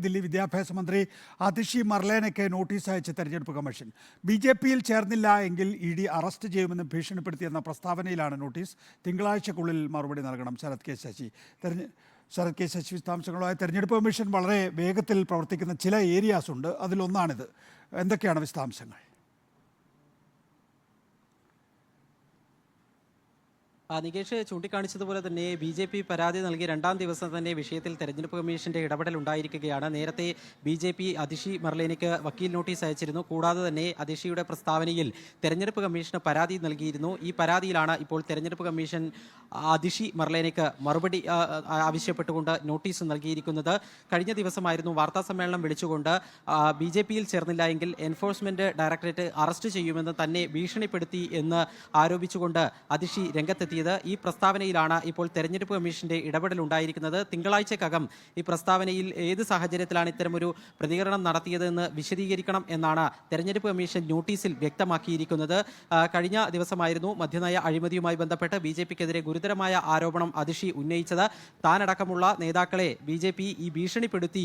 ദില്ലി വിദ്യാഭ്യാസ മന്ത്രി അതിഷി മർലേനയ്ക്ക് നോട്ടീസ് അയച്ച തെരഞ്ഞെടുപ്പ് കമ്മീഷൻ ബിജെപിയിൽ ചേർന്നില്ല എങ്കിൽ ഇഡി അറസ്റ്റ് ചെയ്യുമെന്ന് ഭീഷണിപ്പെടുത്തിയെന്ന പ്രസ്താവനയിലാണ് നോട്ടീസ്. തിങ്കളാഴ്ചക്കുള്ളിൽ മറുപടി നൽകണം. ശരത് കെ ശശി വിശദാംശങ്ങളുമായി. തെരഞ്ഞെടുപ്പ് കമ്മീഷൻ വളരെ വേഗത്തിൽ പ്രവർത്തിക്കുന്ന ചില ഏരിയാസ് ഉണ്ട്, അതിലൊന്നാണിത്. എന്തൊക്കെയാണ് വിശദാംശങ്ങൾ? നികേഷ് ചൂണ്ടിക്കാണിച്ചതുപോലെ തന്നെ BJP പരാതി നൽകി രണ്ടാം ദിവസം തന്നെ വിഷയത്തിൽ തെരഞ്ഞെടുപ്പ് കമ്മീഷന്റെ ഇടപെടൽ ഉണ്ടായിരിക്കുകയാണ്. നേരത്തെ BJP അതിഷി മർലേനയ്ക്ക് വക്കീൽ നോട്ടീസ് അയച്ചിരുന്നു. കൂടാതെ തന്നെ അതിഷിയുടെ പ്രസ്താവനയിൽ തെരഞ്ഞെടുപ്പ് കമ്മീഷന് പരാതി നൽകിയിരുന്നു. ഈ പരാതിയിലാണ് ഇപ്പോൾ തെരഞ്ഞെടുപ്പ് കമ്മീഷൻ അതിഷി മർലേനയ്ക്ക് മറുപടി ആവശ്യപ്പെട്ടുകൊണ്ട് നോട്ടീസ് നൽകിയിരിക്കുന്നത്. കഴിഞ്ഞ ദിവസമായിരുന്നു വാർത്താ സമ്മേളനം വിളിച്ചുകൊണ്ട് BJPയിൽ ചേർന്നില്ല എങ്കിൽ എൻഫോഴ്സ്മെന്റ് ഡയറക്ടറേറ്റ് അറസ്റ്റ് ചെയ്യുമെന്ന് തന്നെ ഭീഷണിപ്പെടുത്തി എന്ന് ആരോപിച്ചുകൊണ്ട് അതിഷി രംഗത്തെത്തി. ഈ പ്രസ്താവനയിലാണ് ഇപ്പോൾ തെരഞ്ഞെടുപ്പ് കമ്മീഷന്റെ ഇടപെടൽ ഉണ്ടായിരിക്കുന്നത്. തിങ്കളാഴ്ചക്കകം ഈ പ്രസ്താവനയിൽ ഏത് സാഹചര്യത്തിലാണ് ഇത്തരമൊരു പ്രതികരണം നടത്തിയതെന്ന് വിശദീകരിക്കണം എന്നാണ് തെരഞ്ഞെടുപ്പ് കമ്മീഷൻ നോട്ടീസിൽ വ്യക്തമാക്കിയിരിക്കുന്നത്. കഴിഞ്ഞ ദിവസമായിരുന്നു മദ്യനയ അഴിമതിയുമായി ബന്ധപ്പെട്ട് BJPക്കെതിരെ ഗുരുതരമായ ആരോപണം അതിഷി ഉന്നയിച്ചത്. താനടക്കമുള്ള നേതാക്കളെ BJP ഈ ഭീഷണിപ്പെടുത്തി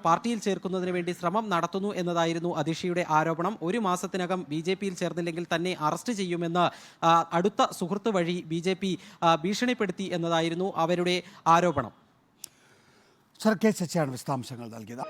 പാർട്ടിയിൽ ചേർക്കുന്നതിന് വേണ്ടി ശ്രമം നടത്തുന്നു എന്നതായിരുന്നു അതിഷിയുടെ ആരോപണം. ഒരു മാസത്തിനകം BJPയിൽ ചേർന്നില്ലെങ്കിൽ തന്നെ അറസ്റ്റ് ചെയ്യുമെന്ന് അടുത്ത സുഹൃത്ത് വഴി BJP ഭീഷണിപ്പെടുത്തി എന്നതായിരുന്നു അവരുടെ ആരോപണം. ശരത് കെ ശശിയാണ് വിശദാംശങ്ങൾ നൽകിയത്.